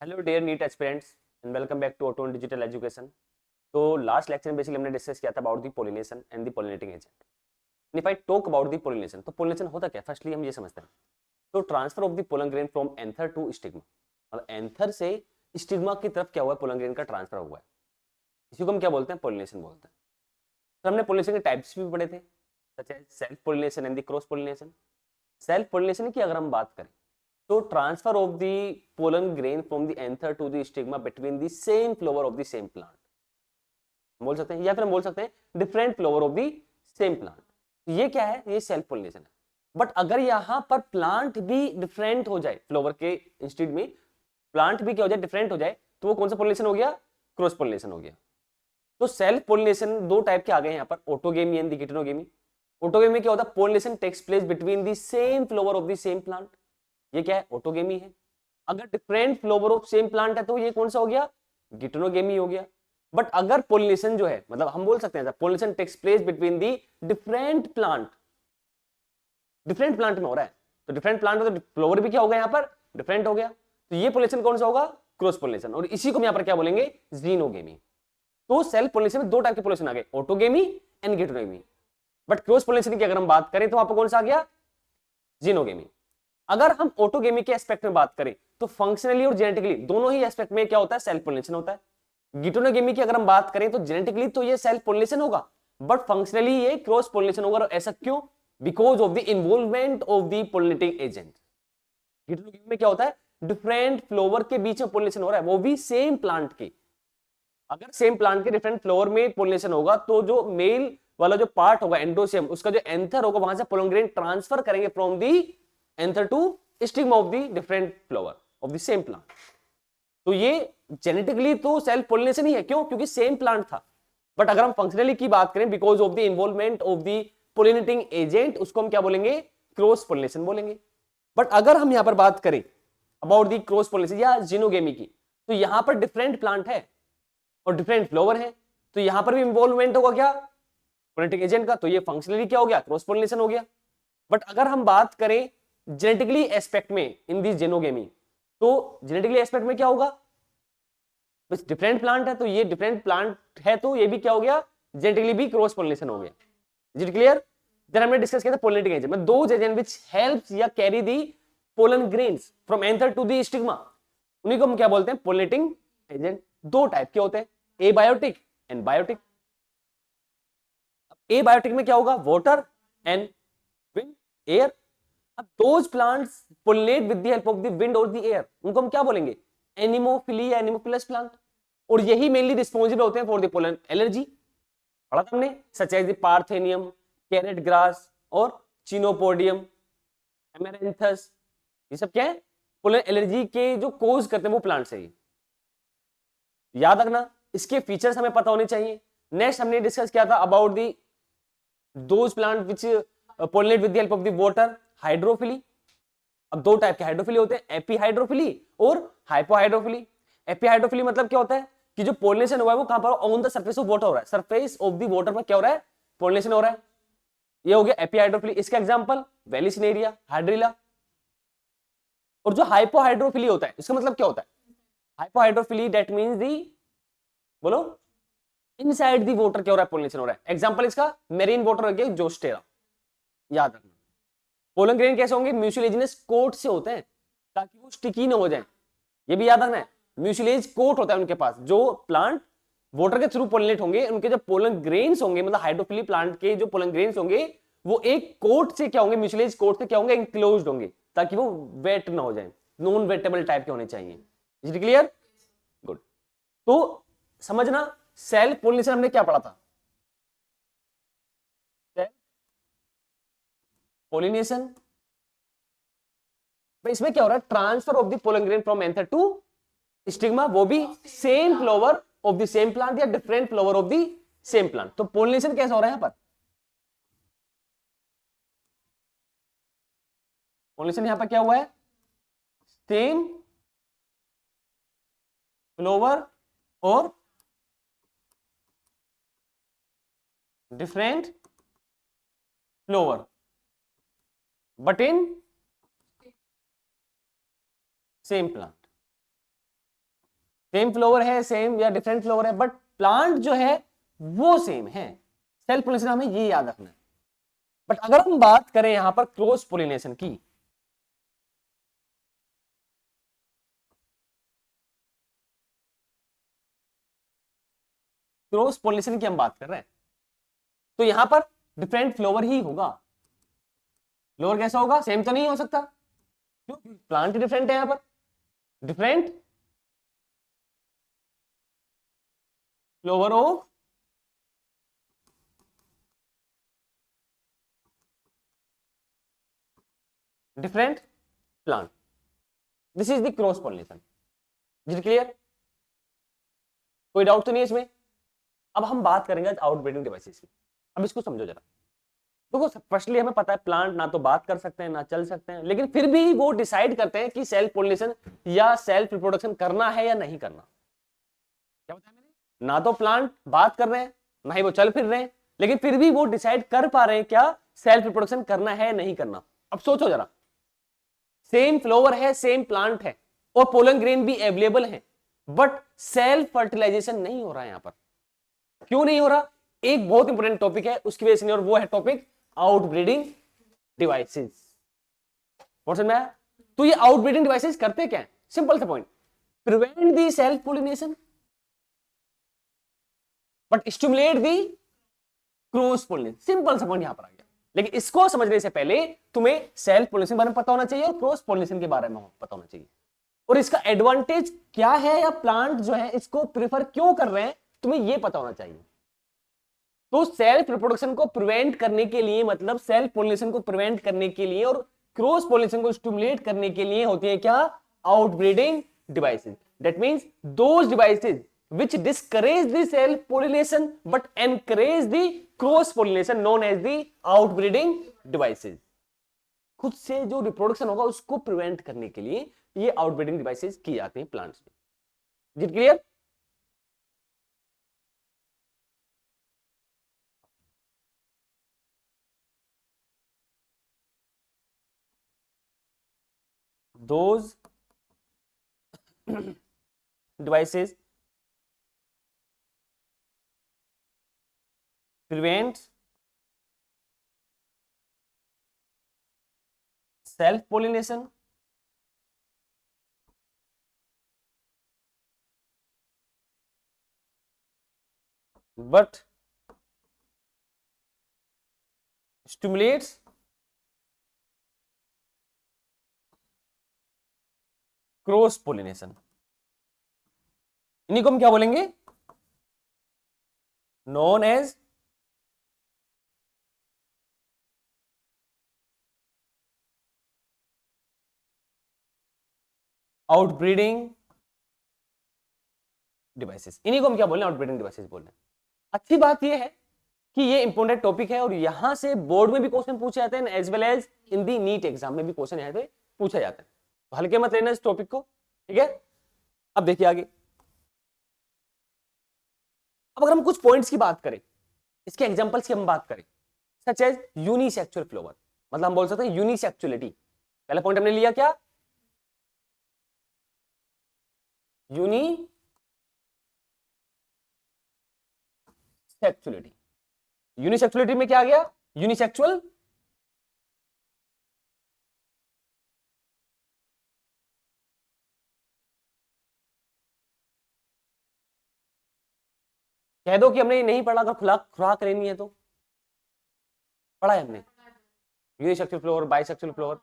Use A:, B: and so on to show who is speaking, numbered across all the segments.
A: Hello dear NEET aspirants and welcome back to auto digital education. तो last lecture में basically हमने discuss किया था about the pollination and the pollinating agent. If I talk about the pollination, तो pollination होता क्या, firstly हम ये समझते हैं। तो transfer of the pollen grain from anther to stigma, मतलब एंथर से स्टिग्मा की तरफ क्या हुआ है, पोलन ग्रेन का ट्रांसफर हुआ है। इसी को हम क्या बोलते हैं, पोलिनेशन बोलते हैं। तो हमने पोलिनेशन के टाइप्स भी पढ़े थे, such as self pollination and the cross pollination. Self pollination की अगर हम बात करें तो transfer of the pollen grain from the anther to the stigma between the same flower of the same plant बोल सकते हैं, या फिर हम बोल सकते हैं different flower of the same plant. ये क्या है, ये सेल्फ पोलिनेशन है। बट अगर यहां पर प्लांट भी डिफरेंट हो जाए, फ्लावर के इंस्टेड में प्लांट भी क्या हो जाए, डिफरेंट हो जाए, तो वो कौन सा पोलिनेशन हो गया, क्रॉस पोलिनेशन हो गया। तो सेल्फ पोलिनेशन दो टाइप के आ गए यहाँ पर, ऑटोगेमी एंड गिटेनोगेमी। ऑटोगेमी में क्या होता है, pollination takes place between the same flower of the same plant, ये क्या है, ऑटोगेमी है। अगर different flower of same plant है तो ये कौन सा हो गया, गिटेनोगेमी हो गया। बट अगर पोलिनेशन जो है, मतलब हम बोल सकते हैं pollination takes place between the different plant, different plant में हो रहा है, तो डिफरेंट प्लांट में तो फ्लावर भी क्या हो गया, यहाँ पर डिफरेंट हो गया, तो ये पोलिनेशन कौन सा होगा, क्रॉस पोलिनेशन। और इसी को हम यहाँ पर क्या बोलेंगे, जीनोगेमी। तो सेल्फ पोलिनेशन में दो टाइप के पोलिनेशन आ गए, autogamy and geitonogamy. But cross pollination की अगर हम बात करें तो वहां पर कौन सा आ गया, जीनोगेमी। अगर हम ऑटोगेमी के एस्पेक्ट में बात करें तो फंक्शनली और जेनेटिकली दोनों ही एस्पेक्ट में क्या होता है, सेल्फ पोलिनेशन होता है। गिटेनोगेमी की अगर हम बात करें तो जेनेटिकली तो ये सेल्फ पोलिनेशन होगा, बट फंक्शनली ये क्रॉस पोलिनेशन होगा। और ऐसा क्यों, because of the involvement of the pollinating agent. Geitonogamy में क्या होता है, डिफरेंट फ्लावर के बीच में पोलिनेशन हो रहा है, वो भी सेम प्लांट के। अगर सेम प्लांट के डिफरेंट फ्लावर में पोलिनेशन होगा तो जो मेल वाला जो पार्ट होगा एंडोसियम, उसका जो एंथर होगा, वहां से पोलन ग्रेन ट्रांसफर करेंगे from the anther to stigma of the different flower of the same plant. तो ये जेनेटिकली तो सेल्फ पोलिनेशन ही है, क्यों, क्योंकि सेम प्लांट था। बट अगर हम फंक्शनली की बात करें, because of the involvement of the pollinating agent, उसको हम क्या बोलेंगे, क्रॉस पोलिनेशन बोलेंगे। बट अगर हम यहां पर बात करें अबाउट द क्रॉस पोलिनेशन या जीनोगेमी की, तो यहां पर डिफरेंट प्लांट है और डिफरेंट फ्लावर है, तो यहां पर भी इन्वॉल्वमेंट होगा क्या, पोलिनेटिंग एजेंट का, तो ये फंक्शनली क्या हो गया, क्रॉस पोलिनेशन हो गया। बट अगर हम बात करें जेनेटिकली एस्पेक्ट में इन दिस जेनोगेमी, तो जेनेटिकली एस्पेक्ट में क्या होगा, बस डिफरेंट प्लांट है, तो ये डिफरेंट प्लांट है, तो ये भी क्या हो गया, जेनेटिकली भी क्रॉस पोलिनेशन हो गया। Is it clear. देन हमने डिस्कस किया था पोलिनेटिंग एजेंट में दो एजेंट व्हिच हेल्प्स या carry the pollen grains from anther to the stigma, उन्हीं को हम क्या बोलते हैं, पोलिनेटिंग एजेंट। दो टाइप के होते हैं, एबायोटिक एंड बायोटिक। एबायोटिक में क्या होगा, वाटर एंड विंड, एयर। अब those plants pollinate with the help of the wind और द एयर, उनको हम क्या बोलेंगे, एनिमोफिली या एनिमोफिलस प्लांट। और यही मेनली रिस्पॉन्सिबल होते हैं फॉर द पोलन एलर्जी, पढ़ा था हमने, such as the parthenium, carrot grass और चिनोपोडियम, एमेरेंथस। ये सब क्या है, पोलन एलर्जी के जो कोज करते हैं वो प्लांट्स है। याद रखना, इसके फीचर्स हमें पता होने चाहिए। नेक्स्ट हमने डिस्कस किया था about the those plant which pollinate with the help of the water, hydrophily. अब दो टाइप के हाइड्रोफिली होते हैं, एपीहाइड्रोफिली और हाइपोहाइड्रोफिली। एपीहाइड्रोफिली मतलब क्या होता है कि जो पोलिनेशन हुआ है वो कहां पर, on the surface of water हो रहा है, सरफेस ऑफ द वाटर पर क्या हो रहा है, पोलिनेशन हो रहा है, ये हो गया एपीहाइड्रोफिली। इसका एग्जांपल वेलिसिनेरिया, हाइड्रिला। और जो हाइपोहाइड्रोफिली होता है, इसका मतलब क्या होता है, हाइपोहाइड्रोफिली दैट मींस दी, बोलो, इनसाइड दी वाटर क्या हो रहा है, पोलिनेशन हो रहा है। एग्जांपल इसका मेरीन वाटर हो गया, जोस्टेरा। याद रखना, पोलन ग्रेन कैसे होंगे, म्यूसिलेजिनस कोट से होते हैं ताकि वो स्टिकी ना हो जाए, ये भी याद रखना है। म्यूसिलेज कोट होता है उनके पास, जो प्लांट वाटर के थ्रू पोलिनेट होंगे, उनके जो पोलन ग्रेन्स होंगे, मतलब हाइड्रोफिली प्लांट के जो पोलन ग्रेन्स होंगे, वो एक कोट से क्या होंगे, म्यूसिलेज कोट से क्या होंगे, इंक्लोज्ड होंगे, ताकि वो वेट ना हो जाए, नॉन वेटेबल टाइप के होने चाहिए। Is it clear, good. तो समझना, सेल्फ पोलिनेशन हमने क्या पढ़ा था, पोलिनेशन इसमें क्या हो रहा है, transfer of the pollen grain from anther to stigma, वो भी same flower of the same plant या different flower of the same plant. तो पोलिनेशन कैसा हो रहा है यहां पर, पोलिनेशन यहां पर क्या हुआ है, सेम फ्लावर और different flower but in same plant. Same flower है, सेम या डिफरेंट फ्लोवर है, बट प्लांट जो है वो सेम है। सेल्फ पोलिनेशन हमें ये याद रखना है। बट अगर हम बात करें यहां पर क्रॉस पोलिनेशन की, क्रॉस पोलिनेशन की हम बात कर रहे हैं, तो यहां पर डिफरेंट फ्लोवर ही होगा। फ्लोवर कैसा होगा? सेम तो नहीं हो सकता, क्यों? प्लांट डिफरेंट है यहां पर, different flower of different plant, this is the cross pollination. Is it clear? कोई डाउट तो नहीं है इसमें? अब हम बात करेंगे आउटब्रीडिंग डिवाइसेस की। अब इसको समझो जरा। देखो, फर्स्टली हमें पता है प्लांट ना तो बात कर सकते हैं ना चल सकते हैं, लेकिन फिर भी वो डिसाइड करते हैं कि सेल्फ पोलिनेशन या सेल्फ रिप्रोडक्शन करना है या नहीं करना। क्या बताया मैंने? ना तो प्लांट बात कर रहे हैं, ना ही वो चल फिर रहे हैं, लेकिन फिर भी वो डिसाइड कर पा रहे हैं क्या सेल्फ रिप्रोडक्शन करना है नहीं करना। अब सोचो जरा, सेम फ्लोवर है, सेम प्लांट है, और पोलन ग्रेन भी अवेलेबल है, बट सेल्फ फर्टिलाइजेशन नहीं हो रहा है यहां पर। क्यों नहीं हो रहा? एक बहुत इंपॉर्टेंट टॉपिक है उसकी वजह से नहीं, और वो है टॉपिक आउटब्रीडिंग डिवाइसेस। समझ में आया? तो ये आउटब्रीडिंग डिवाइसेस करते क्या है? सिंपल सा point, prevent the self pollination but stimulate the cross pollination. Simple सा पॉइंट यहां पर आ गया। लेकिन इसको समझने से पहले तुम्हें सेल्फ पोलिनेशन के बारे में पता होना चाहिए और क्रॉस पोलिनेशन के बारे में पता होना चाहिए, और इसका एडवांटेज क्या है, या प्लांट जो है इसको प्रेफर क्यों कर रहे हैं, तुम्हें यह पता होना चाहिए। तो सेल्फ रिप्रोडक्शन को प्रिवेंट करने के लिए, मतलब सेल्फ पोलिनेशन को प्रिवेंट करने के लिए और क्रॉस पोलिनेशन को स्टिमुलेट करने के लिए होती है क्या? Outbreeding devices. That means those devices which discourage the self pollination but encourage the cross pollination known as the outbreeding devices। खुद से जो रिप्रोडक्शन होगा उसको प्रिवेंट करने के लिए ये आउटब्रीडिंग डिवाइसेस की जाती हैं प्लांट्स में। Is it clear? those devices prevent self pollination but stimulates cross pollination. इन्हीं को हम क्या बोलेंगे? Known as outbreeding devices. इन्हीं को हम क्या बोल रहे हैं? आउटब्रीडिंग डिवाइसेस बोल रहे हैं। अच्छी बात यह है कि ये इंपॉर्टेंट टॉपिक है और यहां से बोर्ड में भी क्वेश्चन पूछे जाते हैं, as well as in the NEET exam में भी क्वेश्चन यहां से पूछे जाते हैं, तो हल्के मत लेना इस टॉपिक को, ठीक है? अब देखिए आगे। अब अगर हम कुछ पॉइंट्स की बात करें, इसके एग्जांपल्स की हम बात करें, सच एज यूनिसेक्सुअल फ्लावर, मतलब हम बोल सकते हैं यूनिसेक्सुअलिटी। पहला पॉइंट हमने लिया क्या? यूनिसेक्सुअलिटी। यूनिसेक्सुअलिटी में क्या आ गया? यूनिसेक्सुअल कह दो कि हमने नहीं पढ़ा, अगर खुराक लेनी है तो पढ़ा है हमने यूनिसेक्सुअल फ्लावर, बाइसेक्सुअल फ्लावर।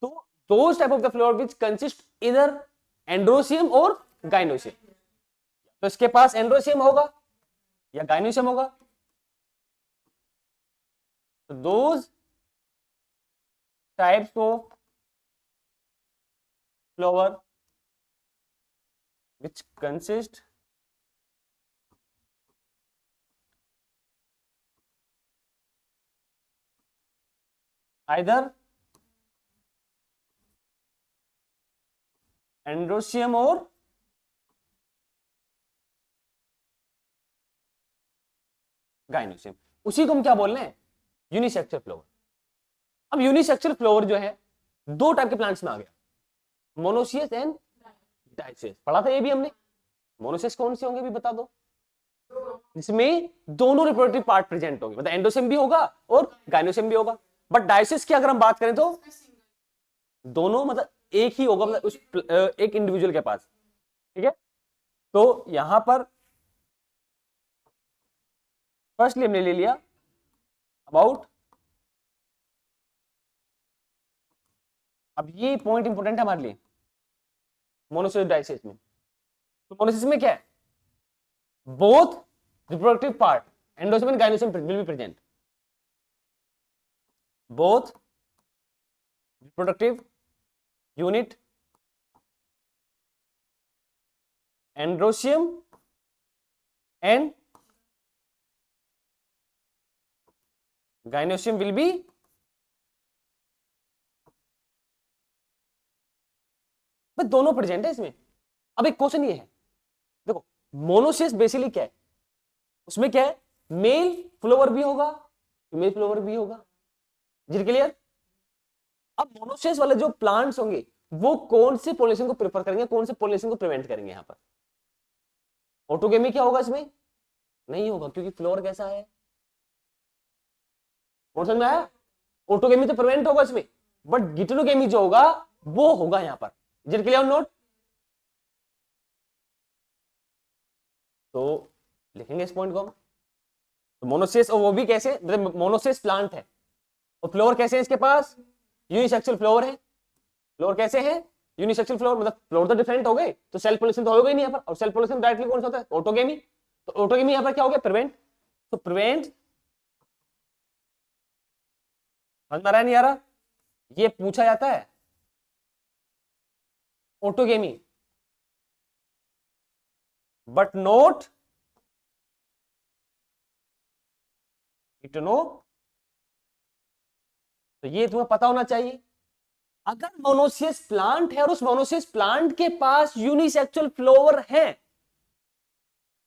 A: तो those type of the flower which consist इधर एंड्रोसियम और गाइनोसियम। तो इसके पास एंड्रोसियम होगा या गाइनोसियम होगा। तो those types of flower which consist either androecium और गाइनोसियम, उसी को हम क्या बोल रहे हैं? Unisexual flower. अब यूनिसेक्सुअल फ्लावर जो है दो टाइप के प्लांट्स में आ गया, मोनोसियस एंड डाइसियस। पढ़ा था ये भी हमने। मोनोसिस कौन से होंगे भी बता दो, जिसमें दोनों रिप्रोडक्टिव पार्ट प्रेजेंट होंगे, मतलब एंडोसिम भी होगा और गायनोसिम भी होगा। बट डायसिस की अगर हम बात करें तो दोनों मतलब एक ही होगा, मतलब उस एक इंडिविजुअल के पास। ठीक है, तो यहां पर फर्स्टली हमने ले लिया अबाउट, अब ये पॉइंट इंपोर्टेंट है हमारे लिए मोनोसिस डायसिस में। तो मोनोसिस में क्या है, both reproductive part androecium and gynoecium will be present, both reproductive unit androecium and gynoecium will be दोनों प्रेजेंट है इसमें। अब एक क्वेश्चन ये है, देखो मोनोसिस बेसिकली क्या है, उसमें क्या है, मेल फ्लावर भी होगा फीमेल फ्लावर भी होगा, जी क्लियर। अब मोनोसिस वाले जो प्लांट्स होंगे वो कौन से पोलिनेशन को प्रेफर करेंगे, कौन से पोलिनेशन को प्रिवेंट करेंगे, यहां पर ऑटोगेमी क्या होगा इसमें, नहीं होगा, क्योंकि फ्लोर कैसा है, और समझ में आया, ऑटोगेमी तो प्रिवेंट होगा इसमें, बट गिटेनोगेमी जो होगा वो होगा यहां पर, इज क्लियर नोट। तो लिखेंगे इस पॉइंट को हम, तो मोनोसिस, और वो भी कैसे, मतलब मोनोसिस प्लांट है और फ्लोर कैसे है इसके पास, यूनिसेक्सुअल फ्लोर है, फ्लोर कैसे है, यूनिसेक्सुअल फ्लोर, मतलब फ्लोर तो डिफरेंट हो गए, तो सेल पोलिनेशन तो होगा ही नहीं यहाँ पर, और सेल पोलिनेशन डायरेक्टली कौन सा होता है, ऑटोगेमी। तो ऑटोगेमी यहाँ पर क्या हो गया, प्रिवेंट, तो प्रिवेंट, समझ में आ रहा है नहीं आ रहा, ये पूछा जाता है ऑटोगेमी, बट नोट इटनो, तो ये तुम्हें पता होना चाहिए। अगर मोनोसियस प्लांट है और उस मोनोसियस प्लांट के पास यूनिसेक्सुअल फ्लावर है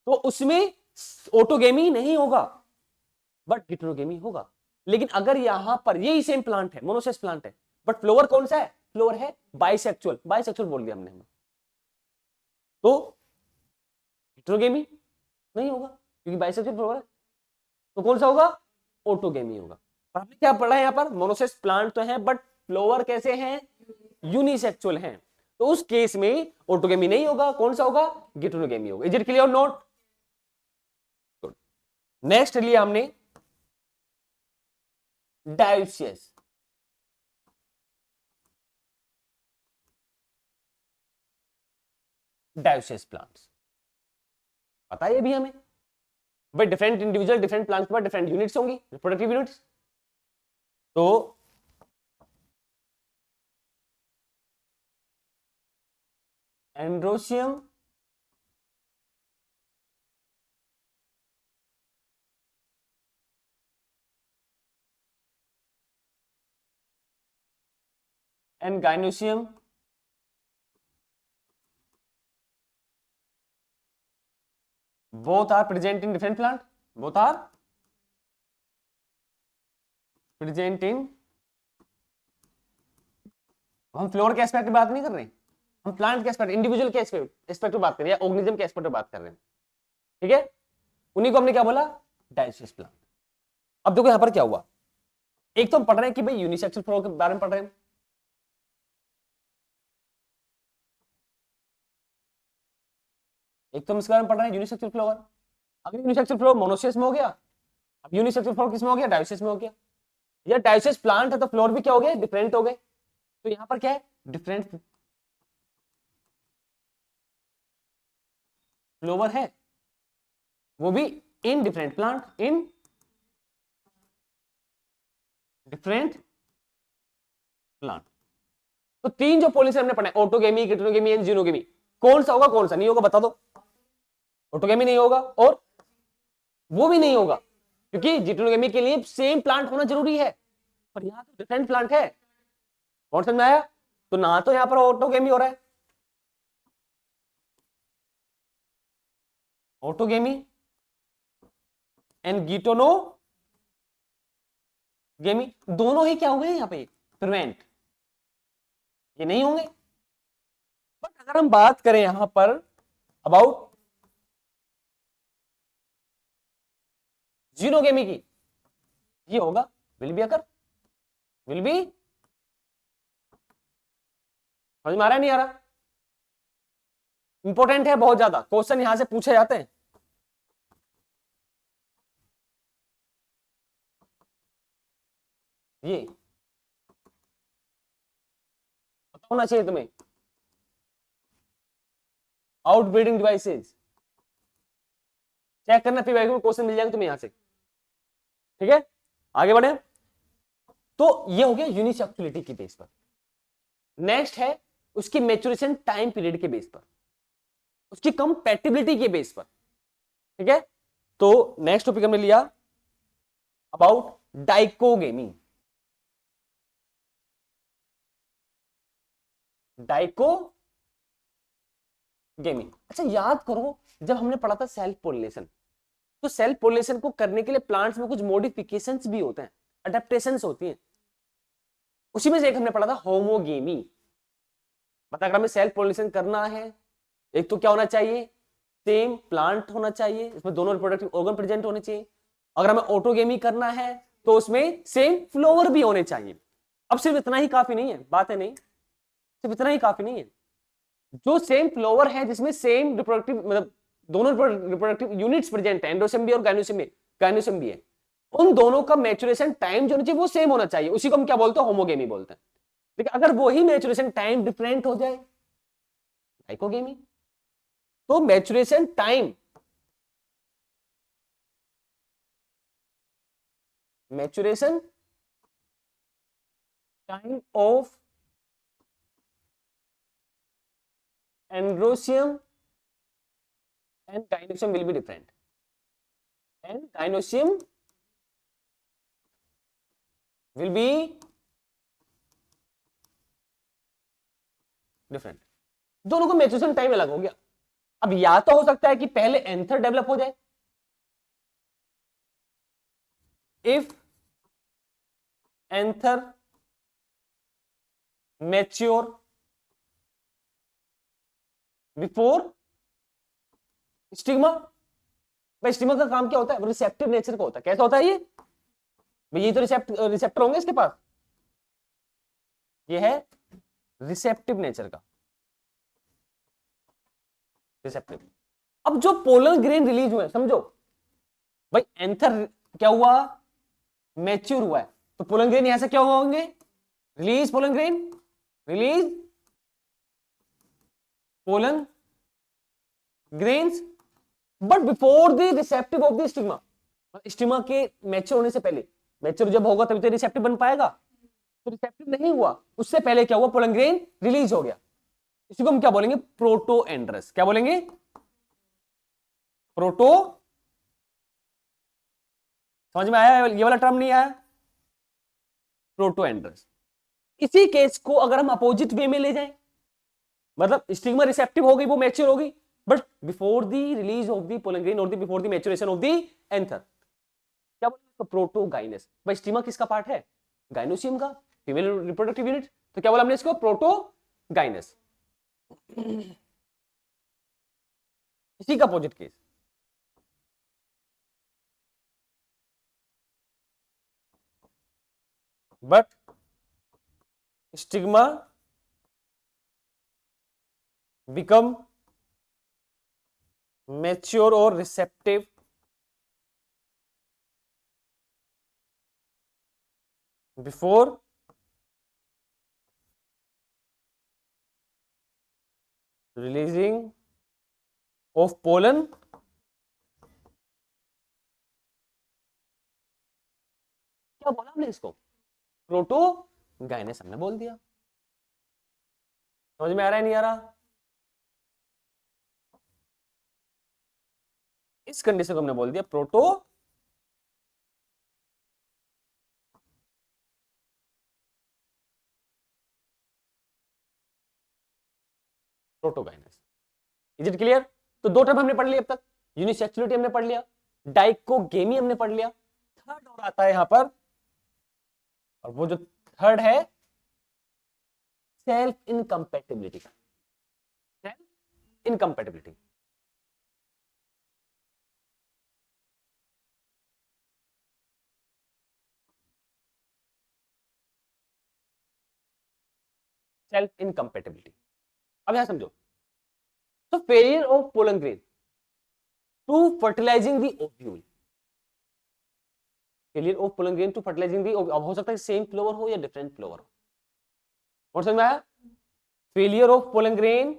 A: तो उसमें ऑटोगेमी नहीं होगा बट गिटेनोगेमी होगा। लेकिन अगर यहां पर यही सेम प्लांट है, मोनोसियस प्लांट है, बट फ्लावर कौन सा है, फ्लावर है बाइसेक्सुअल, बाइसेक्सुअल बोल दिया हमने, तो गिटेनोगेमी नहीं होगा क्योंकि बाइसेक्सुअल फ्लावर है, तो कौन सा होगा, ऑटोगेमी होगा। और हमने क्या पढ़ा है यहां पर, मोनोसियस प्लांट तो है बट फ्लावर कैसे हैं, यूनिसेक्सुअल हैं, तो उस केस में ऑटोगेमी नहीं होगा, कौन सा होगा, गिटेनोगेमी होगा। Is it clear note. Next लिया हमने डायोसियस, डायोसियस प्लांट्स पता है ये भी हमें, भाई डिफरेंट इंडिविजुअल डिफरेंट प्लांट्स के बाद डिफरेंट यूनिट्स होंगी, रिप्रोडक्टिव यूनिट्स, तो androecium and gynoecium both are present in different plant, both are present in, हम फ्लोर के एस्पेक्ट में बात नहीं कर रहे हैं, हम प्लांट के एस्पेक्ट, इंडिविजुअल के एस्पेक्ट में बात कर रहे हैं, या ऑर्गेनिज्म के एस्पेक्ट में बात कर रहे हैं, ठीक है, उन्हीं को हमने क्या बोला, डायोसियस प्लांट। अब देखो यहां पर क्या हुआ, एक तो हम पढ़ रहे हैं कि भाई यूनिसेक्सुअल फ्लोर के बारे में पढ़ रहे हैं, एक तो हम इसके बारे में पढ़ रहे हैं यूनिसेक्सुअल फ्लोर। अगर यूनिसेक्सुअल फ्लोर मोनोसियस में हो गया, अब यूनिसेक्सुअल फ्लोर किस में हो गया, डायोसियस में हो गया, या डायोसियस प्लांट है तो फ्लोर भी क्या हो गए, डिफरेंट हो गए, तो यहां पर क्या है, डिफरेंट फ्लोवर है, वो भी in different plant, in different plant. तो तीन जो पॉलिनेशन हमने पढ़ा, ऑटोगेमी, गिटेनोगेमी एंड जीनोगेमी, कौन सा होगा कौन सा नहीं होगा बता दो, ऑटोगेमी नहीं होगा और वो भी नहीं होगा क्योंकि गिटेनोगेमी के लिए सेम प्लांट होना जरूरी है, पर यहां तो डिफरेंट प्लांट है, कौन समझ में आया, तो ना तो यहां पर ऑटोगेमी हो रहा है, ऑटोगेमी एंड गिटेनोगेमी दोनों ही क्या हुए यहां पे, प्रिवेंट, ये नहीं होंगे। बट अगर हम बात करें यहां पर अबाउट जीनोगेमी की, ये होगा will be occur, will be, समझ में आ रहा है नहीं आ रहा? इंपॉर्टेंट है बहुत ज्यादा, क्वेश्चन यहां से पूछे जाते हैं। ये पता होना चाहिए तुम्हें। आउटब्रीडिंग डिवाइसेज चेक करना, फिर क्वेश्चन मिल जाएंगे तुम्हें यहां से। ठीक है, आगे बढ़े। तो ये हो गया यूनिसेक्सुअलिटी की बेस पर। नेक्स्ट है उसकी मैच्योरेशन टाइम पीरियड के बेस पर, उसकी कंपैटिबिलिटी के बेस पर। ठीक है, तो नेक्स्ट टॉपिक हमने लिया अबाउट डाइकोगेमी। डाइकोगेमी, अच्छा याद करो जब हमने पढ़ा था सेल्फ पोलिनेशन, तो सेल्फ पोलिनेशन को करने के लिए प्लांट्स में कुछ मॉडिफिकेशंस भी होते हैं, अडेप्टेशंस होती हैं। उसी में से एक हमने पढ़ा था होमोगेमी। मतलब अगर हमें सेल्फ पोलिनेशन करना है, एक तो क्या होना चाहिए, सेम प्लांट होना चाहिए, इसमें दोनों रिप्रोडक्टिव ऑर्गन प्रेजेंट होने चाहिए। अगर हमें ऑटोगेमी करना है तो उसमें सेम फ्लावर भी होने चाहिए। अब सिर्फ इतना ही काफी नहीं है, बात है नहीं, सिर्फ इतना ही काफी नहीं है। जो सेम फ्लावर है जिसमें सेम रिप्रोडक्टिव मतलब दोनों रिप्रोडक्टिव यूनिट्स प्रेजेंट है, एंडोसिम भी और गायनोसिम भी है, उन दोनों का मैच्योरेशन टाइम जो होना चाहिए वो सेम होना चाहिए, उसी को हम क्या बोलते हैं, होमोगेमी बोलते हैं। लेकिन अगर वही मैच्योरेशन टाइम डिफरेंट हो जाए, डाइकोगेमी। तो maturation time, maturation time of androecium and gynoecium will be different, and gynoecium will be different. दोनों को मैच्योरेशन टाइम अलग हो गया। अब या तो हो सकता है कि पहले एंथर डेवलप हो जाए, if anther mature before stigma. भाई स्टिग्मा का काम क्या होता है, रिसेप्टिव नेचर का होता है। कैसा होता है ये, ये तो रिसेप्टर होंगे इसके पास, ये है रिसेप्टिव नेचर का, रिसेप्टिव। अब जो पोलर ग्रेन रिलीज हुए समझो, भाई एंथर क्या हुआ, मैच्योर हुआ है, तो पोलन ग्रेन यहां से क्या हुआ होंगे, release pollen grain, release pollen grains, but before the receptive of the stigma. Stigma के मैच्योर होने से पहले, मैच्योर जब होगा तभी तो रिसेप्टिव बन पाएगा, तो रिसेप्टिव नहीं हुआ, उससे पहले क्या हुआ, पोलन ग्रेन रिलीज हो गया। इसी को हम क्या बोलेंगे, प्रोटो एंड्रस। क्या बोलेंगे, प्रोटो। समझ में आया ये वाला टर्म नहीं आया, प्रोटो एंड्रस। इसी केस को अगर हम अपोजिट वे में ले जाएं, मतलब स्टिग्मा रिसेप्टिव हो गई, वो मैच्योर हो गई, but before the release of the pollen grain और the before the maturation of the anther, क्या बोलेंगे, प्रोटोगाइनस। भाई स्टिग्मा किसका पार्ट है, गाइनोसियम का, फीमेल रिप्रोडक्टिव यूनिट, तो क्या बोला हमने इसको, प्रोटोगाइनस। इसी का opposite case, but stigma become mature और receptive before releasing of pollen. क्या बोला हमने इसको, प्रोटोगाइनस हमने बोल दिया। समझ में आ रहा है नहीं आ रहा? इस कंडीशन को हमने बोल दिया प्रोटोगाइनस। Is it clear? तो दो टर्म हमने पढ़ लिया अब तक, यूनिसेक्सुअलिटी हमने पढ़ लिया, डाइकोगेमी हमने पढ़ लिया। थर्ड और आता है यहां पर, और वो जो थर्ड है self incompatibility. Self incompatibility, self incompatibility. अब यहां समझो, तो failure of pollen grain to fertilising the ovule, failure of pollen grain to fertilising the, अब हो सकता है सेम फ्लावर हो या डिफरेंट फ्लावर हो, और समझ में आया? Failure of pollen grain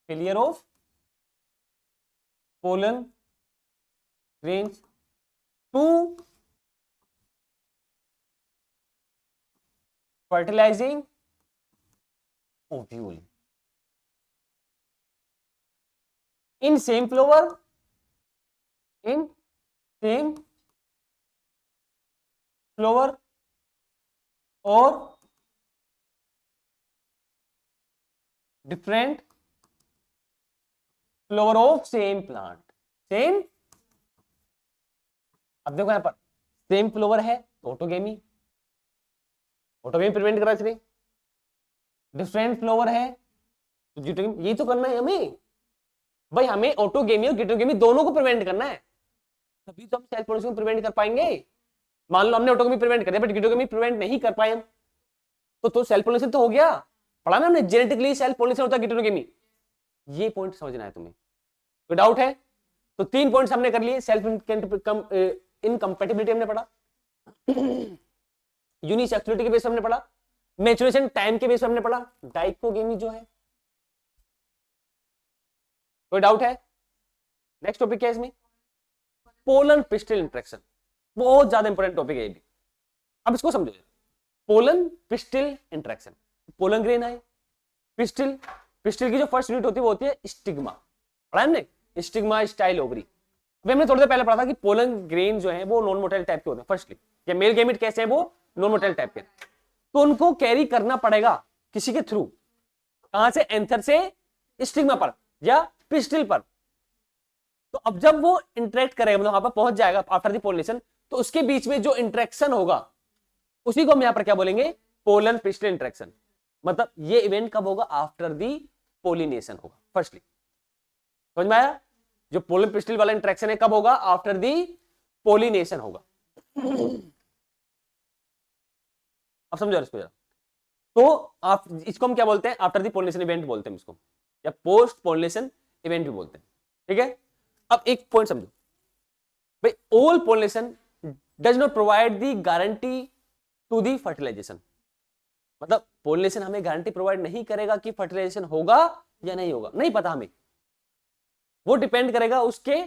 A: failure of pollen grains to fertilizing ovule in same flower, in same flower or different flower of same plant, same, अब देखो यहां पर सेम फ्लोवर है तो ऑटोगेमी, ऑटोगेमी प्रिवेंट करा इसने, डिफरेंट फ्लोवर है तो गिटोगेमी, ये तो करना है हमें भाई, हमें ऑटोगेमी और गिटोगेमी दोनों को प्रिवेंट करना है, तभी तो हम सेल्फ पोलिनेशन को प्रिवेंट कर पाएंगे। मान लो हमने ऑटोगेमी प्रिवेंट कर दिया बट गिटोगेमी प्रिवेंट नहीं कर पाए हम, तो सेल्फ पोलिनेशन तो हो गया, पढ़ा ना हमने, जेनेटिकली सेल्फ पोलिनेशन होता है गिटोगेमी। ये पॉइंट समझना है तुम्हें, कोई डाउट है? तो 3 पॉइंट्स हमने कर लिए, सेल्फ इनकम्पेटिबिलिटी हमने पढ़ा, यूनिसेक्सुअलिटी के बेस पे हमने पढ़ा, मैच्योरेशन टाइम के बेस पे हमने पढ़ा, डाइकोगेमी जो है। कोई डाउट है? नेक्स्ट टॉपिक क्या है इसमें? पोलन पिस्टल इंटरेक्शन, बहुत ज्यादा इंपॉर्टेंट टॉपिक है ये भी। अब इसको समझो, pollen pistol interaction, pollen grain है, पिस्टल, पिस्टल की जो फर्स्ट यूनिट होती है वो होती है स्टिग्मा, पढ़ा हमने, स्टिग्मा स्टाइल ओवरी। अभी हमने थोड़ी देर पहले पढ़ा था कि पोलन ग्रेन जो है वो नॉन मोटाइल टाइप के होते हैं, फर्स्टली या मेल गैमेट कैसे हैं वो नॉन मोटाइल टाइप के, तो उनको कैरी करना पड़ेगा किसी के थ्रू, कहां से? एंथर से स्टिग्मा पर या पिस्टल पर। तो अब जब वो इंटरेक्ट करेगा, मतलब वहां पर पहुंच जाएगा आफ्टर द पोलिनेशन, तो उसके बीच में जो इंटरेक्शन होगा उसी को हम यहां पर क्या बोलेंगे? Pollen pistol interaction. मतलब ये इवेंट कब होगा? आफ्टर दी पोलिनेशन होगा, फर्स्टली। समझ में आया? जो पोलन पिस्टल वाला इंटरेक्शन है कब होगा? आफ्टर दी पोलिनेशन होगा। अब समझो इसको जरा, तो आप इसको हम क्या बोलते हैं? आफ्टर दी पोलिनेशन इवेंट बोलते हैं इसको, या पोस्ट पोलिनेशन इवेंट भी बोलते हैं, ठीक है। अब एक पॉइंट समझो भाई, all pollination does not provide the guarantee to the fertilisation, मतलब पोलिनेशन हमें गारंटी प्रोवाइड नहीं करेगा कि फर्टिलाइजेशन होगा या नहीं होगा, नहीं पता हमें, वो डिपेंड करेगा उसके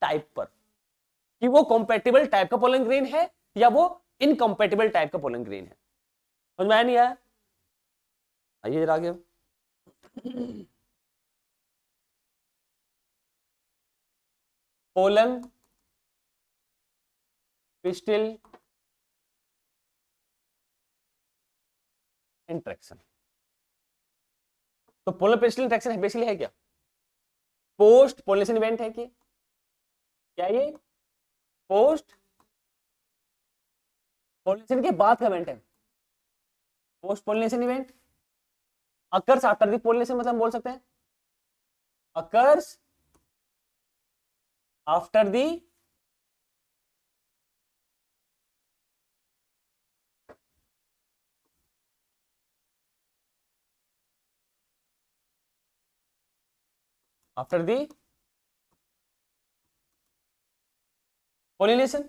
A: टाइप पर कि वो कॉम्पेटिबल टाइप का पोलन ग्रेन है या वो इनकॉम्पेटिबल टाइप का पोलन ग्रेन है। समझ में आया नहीं आया? आइए जरा आगे। पोलन पिस्टल इंटरेक्शन, तो पोलन पिस्टल इंटरेक्शन बेसिकली है क्या? पोस्ट पोलिनेशन इवेंट है कि क्या? ये पोस्ट पोलिनेशन के बाद का इवेंट है, post pollination event occurs after the pollination, मतलब हम बोल सकते हैं occurs after the after the pollination.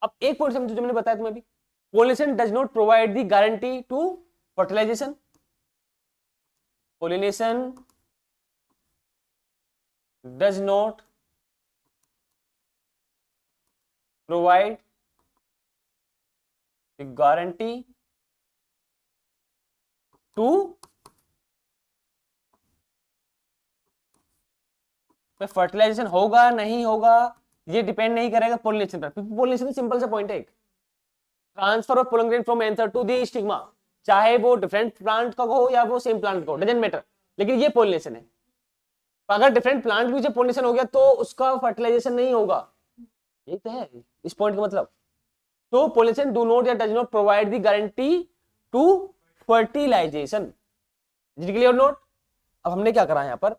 A: अब एक पॉइंट समझो जो मैंने बताया तुम्हें अभी, pollination does not provide the guarantee to fertilisation, pollination does not provide guarantee to fertilisation होगा नहीं होगा, ये डिपेंड नहीं करेगा पोलिनेशन पर। पोलिनेशन सिंपल सा पॉइंट है, एक transfer of pollen grain from anther to the stigma, चाहे वो डिफरेंट प्लांट का हो या वो सेम प्लांट का हो, डजंट मैटर, लेकिन ये पोलिनेशन है। अगर डिफरेंट प्लांट भी पोलिनेशन हो गया तो उसका फर्टिलाइजेशन नहीं होगा, यही तो है इस पॉइंट का मतलब। तो पोलिनेशन डू नॉट या does not provide the guarantee to fertilisation, clear और नॉट? अब हमने क्या करा यहां पर,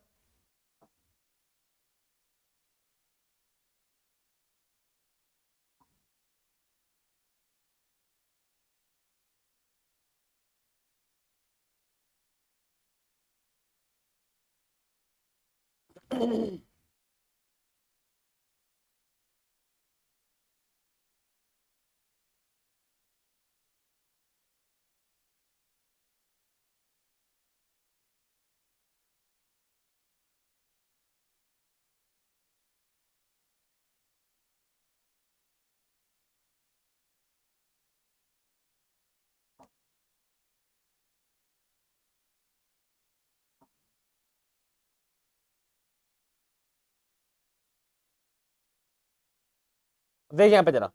A: देख यहां पे जरा,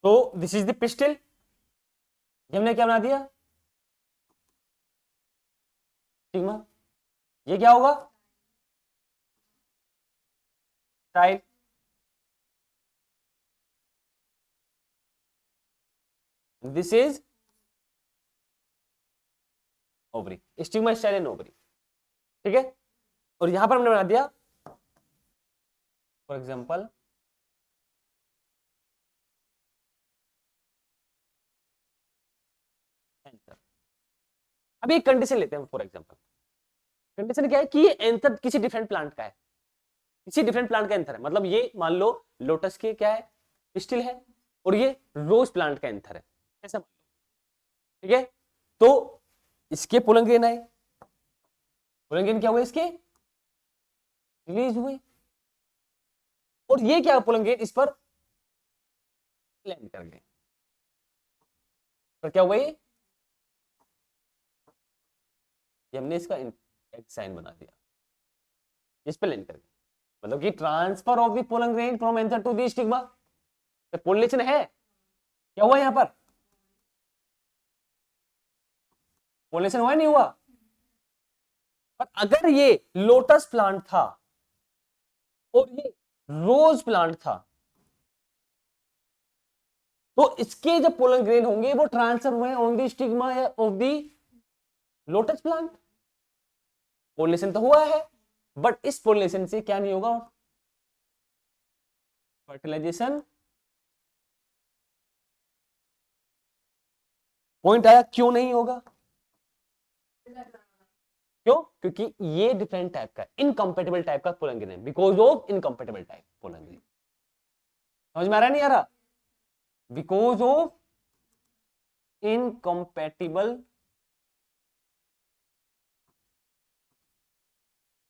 A: तो दिस इज द पिस्टल, हमने क्या बना दिया सिग्मा, ये क्या होगा tile, this is ovary, stigma style in ovary, ठीक है। और यहां पर हमने बना दिया फॉर एग्जांपल एंथर। अभी एक कंडीशन लेते हैं फॉर एग्जांपल, कंडीशन क्या है कि ये एंथर किसी डिफरेंट प्लांट का है, किसी डिफरेंट प्लांट का एंथर है, मतलब ये मान लो लोटस के क्या है पिस्टिल है और ये रोज प्लांट का एंथर है, ऐसा मान लो, ठीक है। तो इसके पोलन ग्रेन आए, पोलन ग्रेन क्या हुए इसके रिलीज हुए, और ये क्या पोलन ग्रेन इस पर लैंड कर गए, तो क्या हुआ ये हमने इसका एक साइन बना दिया, इस पे लैंड कर गए, मतलब कि transfer of the pollen grain from anther to the stigma, pollination है, क्या हुआ यहां पर पोलिनेशन हुआ नहीं हुआ। पर अगर ये लोटस प्लांट था और ये रोज प्लांट था, तो इसके जब पोलन ग्रेन होंगे वो ट्रांसफर हुए on the stigma of the lotus plant, pollination तो हुआ है, बट इस पोलिनेशन से क्या नहीं होगा फर्टिलाइजेशन, पॉइंट आया क्यों नहीं होगा, क्यों, क्योंकि ये डिफरेंट टाइप का इनकम्पेटेबल टाइप का पोलन ग्रेन है, because of incompatible type pollen grain, समझ में आ रहा है नहीं आ रहा, because of incompatible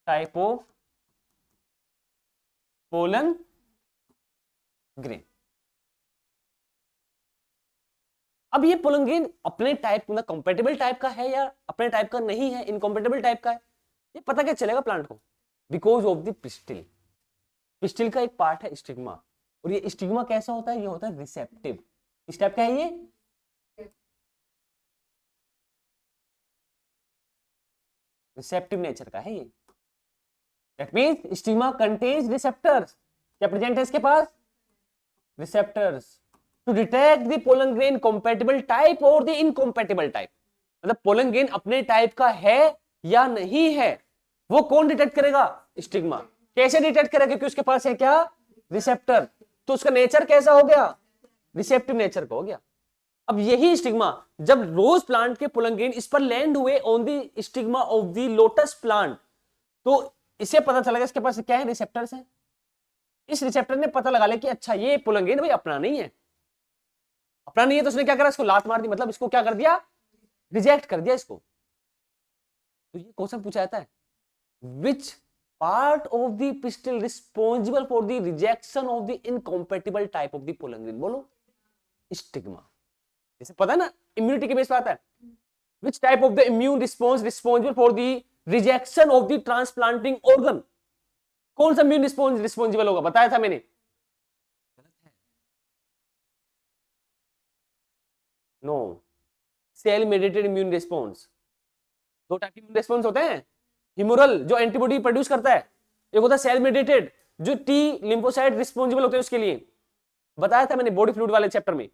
A: type of pollen grain. अब ये पोलन ग्रेन अपने टाइप मतलब कंपेटेबल टाइप का है या अपने टाइप का नहीं है, इनकम्पेटेबल टाइप का है, ये पता क्या चलेगा प्लांट को, because of the pistil, pistil का एक पार्ट है स्टिग्मा, और ये स्टिग्मा कैसा होता है, ये होता है रिसेप्टिव, इस टाइप का है ये, रिसेप्टिव नेचर का है ये, that means stigma contains receptors, क्या प्रेजेंट है इसके पास receptors to detect the pollen grain compatible type और द इनकम्पेटिबल टाइप, मतलब पोलन ग्रेन अपने टाइप का है या नहीं है वो कौन डिटेक्ट करेगा स्टिग्मा, कैसे डिटेक्ट करेगा क्योंकि उसके पास है क्या रिसेप्टर, तो उसका नेचर कैसा हो गया रिसेप्टिव नेचर का हो गया। अब यही स्टिग्मा जब रोज प्लांट के पोलन ग्रेन इस पर लैंड हुए on the stigma of the lotus plant, तो इसे पता चला इसके पास क्या है रिसेप्टर्स हैं, इस रिसेप्टर ने पता लगा लिया कि अच्छा ये पोलन ग्रेन भाई अपना नहीं है, अपना नहीं है, तो उसने क्या करा इसको लात मार दी, मतलब इसको क्या कर दिया रिजेक्ट कर दिया इसको। तो ये क्वेश्चन पूछा जाता है which part of the pistol responsible for the rejection of the incompatible type of the pollen grain, बोलो स्टिग्मा, जैसे पता है ना इम्यूनिटी के बेस पे आता है, which type of the immune response responsible for the rejection of the transplanting organ, कौन सा इम्यून रिस्पॉन्स रिस्पॉन्सिबल होगा बताया था मैंने, no cell mediated immune response, दो टाइप के इम्यून रिस्पॉन्स होते हैं, ह्यूमरल जो एंटीबॉडी प्रोड्यूस करता है, एक होता है सेल मेडिएटेड जो टी लिम्फोसाइट रिस्पॉन्सिबल होते हैं उसके लिए, बताया था मैंने बॉडी फ्लूइड वाले चैप्टर में,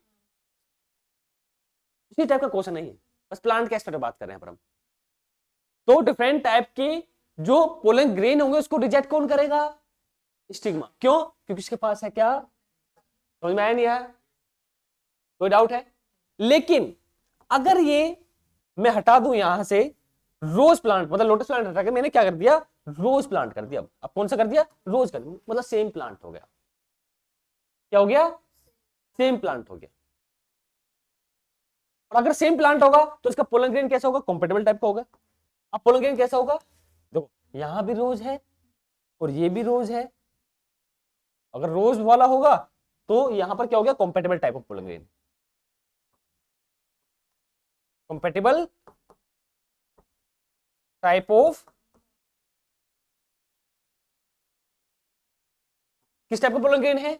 A: इसी टाइप का क्वेश्चन नहीं है, बस प्लांट के एस्पेक्ट में बात कर रहे हैं पर हम, तो डिफरेंट टाइप के जो पोलन ग्रेन होंगे उसको रिजेक्ट कौन करेगा? स्टिग्मा। क्यों? क्योंकि उसके पास है क्या? समझ में आया नहीं आया? कोई डाउट है? लेकिन अगर ये मैं हटा दूं यहां से रोज प्लांट, मतलब लोटस प्लांट हटा के मैंने क्या कर दिया? रोज प्लांट कर दिया। अब कौन सा कर दिया? रोज कर दिया, मतलब सेम प्लांट हो गया। क्या हो गया? सेम प्लांट हो गया। और अगर सेम प्लांट होगा तो इसका पोलन ग्रेन कैसा होगा? कॉम्पेटेबल टाइप का होगा। अब पोलन ग्रेन कैसा होगा? देखो यहां भी रोज है और ये भी रोज है। अगर रोज वाला होगा तो यहां पर क्या हो गया? Compatible type of pollen grain. Compatible type of, किस टाइप का पोलन ग्रेन है?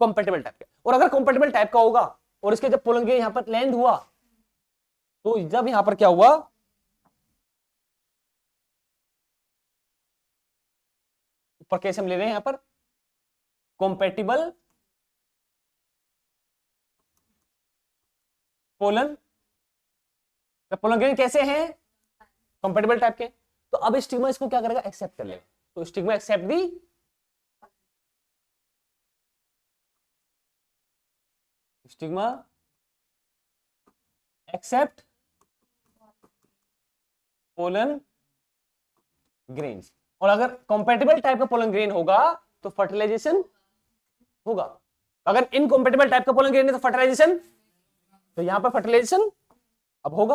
A: कंपेटिबल टाइप का। और अगर कंपेटिबल टाइप का होगा और इसके जब पोलन ग्रेन यहां पर लैंड हुआ तो जब यहां पर क्या हुआ? ऊपर कैसे हम ले रहे हैं यहां पर? कंपेटिबल पोलन, पोलन ग्रेन कैसे हैं? कंपेटिबल टाइप के। तो अब स्टिग्मा इसको क्या करेगा? एक्सेप्ट कर लेगा। तो स्टिग्मा एक्सेप्ट दी, स्टिग्मा एक्सेप्ट पोलन ग्रेन्स। और अगर कंपेटिबल टाइप का पोलन ग्रेन होगा तो फर्टिलाइजेशन होगा। अगर इनकम्पेटिबल टाइप का पोलन ग्रेन है तो फर्टिलाइजेशन, तो यहां पर फर्टिलाइजेशन अब होगा।